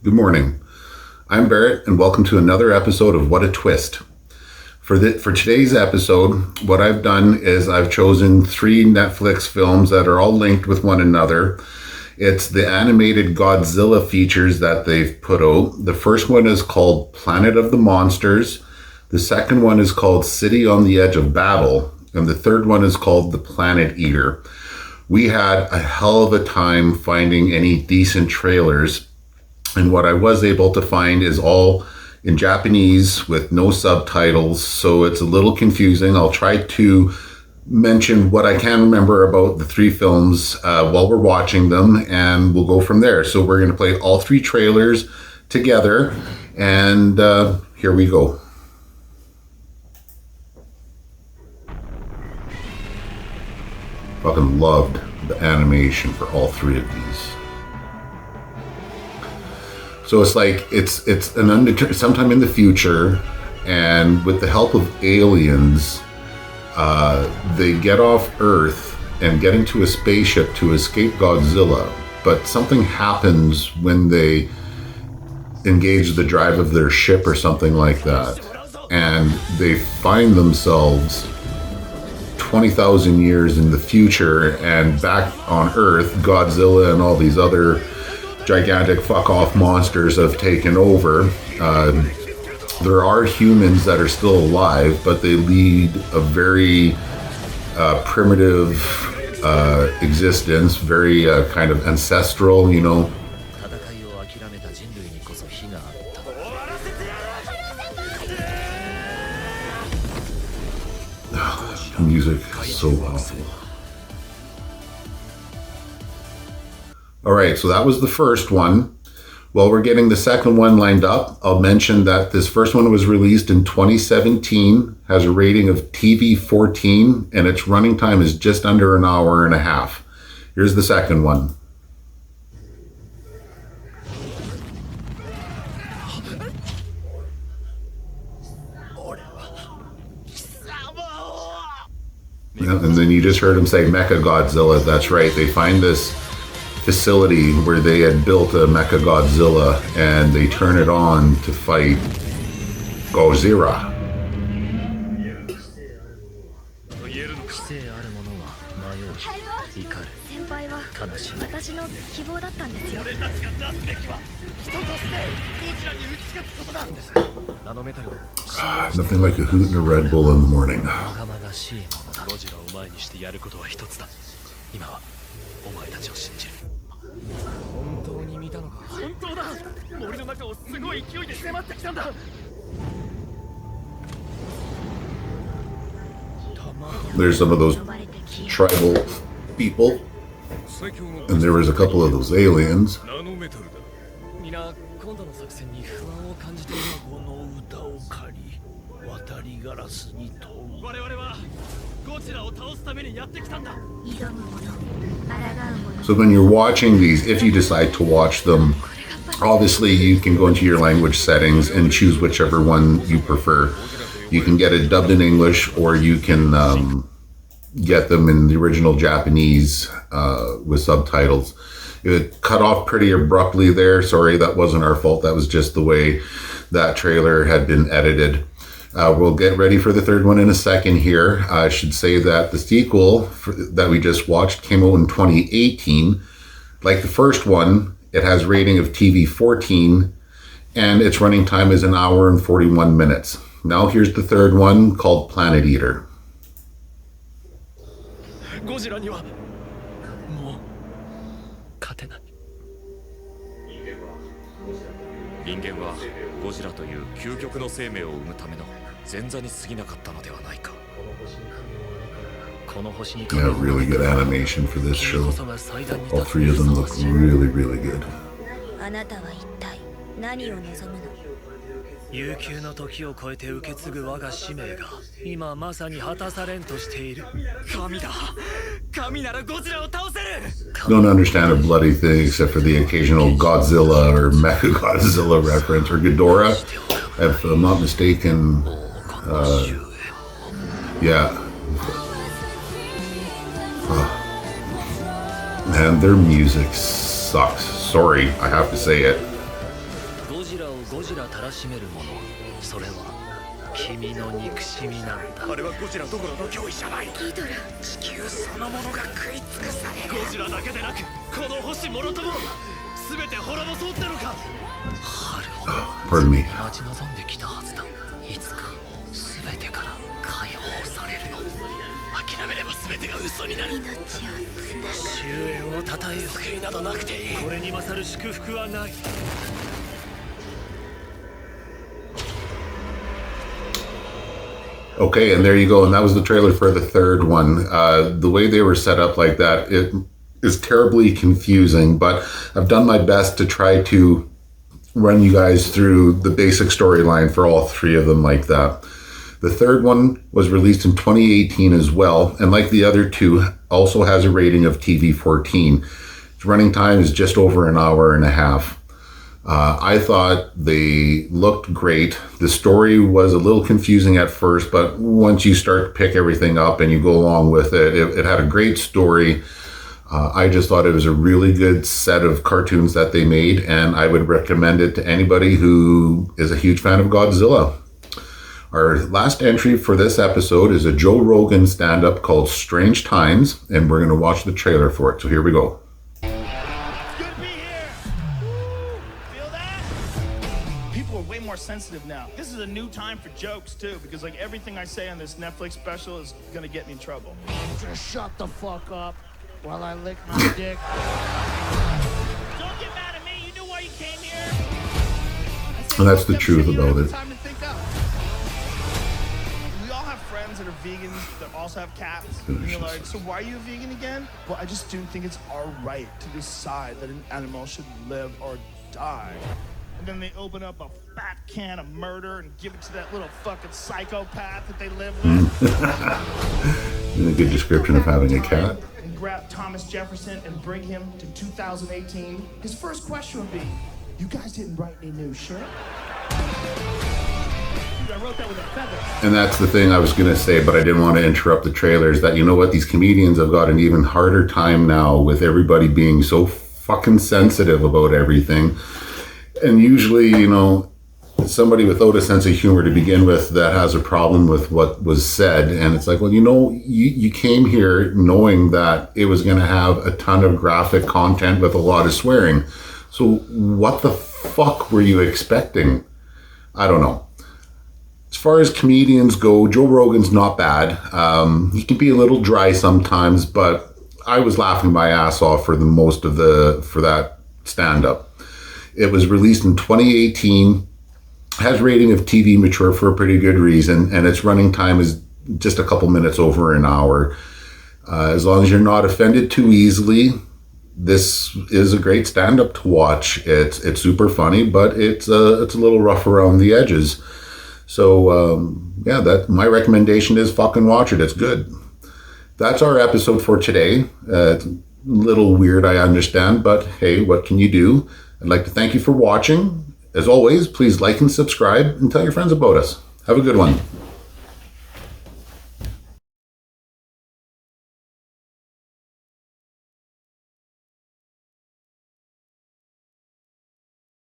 Good morning. I'm Barrett, and welcome to another episode of What a Twist. For today's episode, what I've done is I've chosen 3 Netflix films that are all linked with one another. It's the animated Godzilla features that they've put out. The first one is called Planet of the Monsters. The second one is called City on the Edge of Battle. And the third one is called The Planet Eater. We had a hell of a time finding any decent trailers. And what I was able to find is all in Japanese with no subtitles. So it's a little confusing. I'll try to mention what I can remember about the 3 films while we're watching them, and we'll go from there. So we're going to play all 3 trailers together, and here we go. Fucking loved the animation for all 3 of these. So it's like it's an sometime in the future, and with the help of aliens, they get off Earth and get into a spaceship to escape Godzilla. But something happens when they engage the drive of their ship or something like that, and they find themselves 20,000 years in the future, and back on Earth, Godzilla and all these other gigantic fuck-off monsters have taken over. There are humans that are still alive, but they lead a very primitive existence, very kind of ancestral, you know. Music is so awful. All right, so that was the first one. While we're getting the second one lined up, I'll mention that this first one was released in 2017, has a rating of TV 14, and its running time is just under an hour and a half. Here's the second one. Yeah, and then you just heard him say Mechagodzilla. That's right. They find this facility where they had built a Mechagodzilla, and they turn it on to fight Godzilla. Nothing like a hoot and a Red Bull in the morning. There's some of those tribal people, and there was a couple of those aliens. So when you're watching these, if you decide to watch them, obviously you can go into your language settings and choose whichever one you prefer. You can get it dubbed in English, or you can get them in the original Japanese with subtitles. It cut off pretty abruptly there. Sorry, that wasn't our fault. That was just the way that trailer had been edited. We'll get ready for the third one in a second here. I should say that the sequel that we just watched came out in 2018. Like the first one, it has a rating of TV 14, and its running time is an hour and 41 minutes. Now here's the third one, called Planet Eater. Yeah, really good animation for this show. All 3 of them look really, really good. 悠久の時を超えて受け継ぐ我が使命が今まさに果たされんとしている。神だ。神ならゴジラを倒せる。 Don't understand a bloody thing except for the occasional Godzilla or Mechagodzilla reference, or Ghidorah, if I'm not mistaken. Yeah. Man, their music sucks. Sorry, I have to say it. すらたらしめるもの、それは君の憎しみなんだ。あれはゴジラどころの脅威じゃない。ギドラ、地球そのものが食い尽くされる。ゴジラだけでなくこの星もろとも全て滅ぼそうってのか。春を待ち望んできたはずだ。いつか全てから解放されるの。諦めれば全てが嘘になる。命をつなぐ。終焉をたたえよ。救いなどなくていい。これに勝る祝福はない。Okay, and there you go. And that was the trailer for the third one. The way they were set up like that, it is terribly confusing, but I've done my best to try to run you guys through the basic storyline for all three of them like that. The third one was released in 2018 as well, and like the other two, also has a rating of TV-14. Its running time is just over an hour and a half. I thought they looked great. The story was a little confusing at first, but once you start to pick everything up and you go along with it, it had a great story. I just thought it was a really good set of cartoons that they made, and I would recommend it to anybody who is a huge fan of Godzilla. Our last entry for this episode is a Joe Rogan stand-up called Strange Times, and we're going to watch the trailer for it. So here we go. Sensitive now. This is a new time for jokes too, because like everything I say on this Netflix special is gonna get me in trouble. Just shut the fuck up while I lick my dick. Don't get mad at me. You knew why you came here. And that's the truth about it. Time to think up. We all have friends that are vegans that also have cats. And you're like, so why are you a vegan again? Well, I just do think it's our right to decide that an animal should live or die. And then they open up a fat can of murder and give it to that little fucking psychopath that they live with. A good description of having a cat. And grab Thomas Jefferson and bring him to 2018. His first question would be, you guys didn't write any new shit? I wrote that with a feather. And that's the thing I was going to say, but I didn't want to interrupt the trailers, that, you know what, these comedians have got an even harder time now with everybody being so fucking sensitive about everything. And usually, you know, somebody without a sense of humor to begin with that has a problem with what was said. And it's like, well, you know, you came here knowing that it was going to have a ton of graphic content with a lot of swearing. So what the fuck were you expecting? I don't know. As far as comedians go, Joe Rogan's not bad. He can be a little dry sometimes, but I was laughing my ass off for that stand-up. It was released in 2018, has rating of TV mature for a pretty good reason, and its running time is just a couple minutes over an hour. As long as you're not offended too easily, this is a great stand-up to watch. It's super funny, but it's a little rough around the edges. So yeah, that my recommendation is fucking watch it. It's good. That's our episode for today. It's a little weird, I understand, but hey, what can you do? I'd like to thank you for watching. As always, please like and subscribe and tell your friends about us. Have a good one.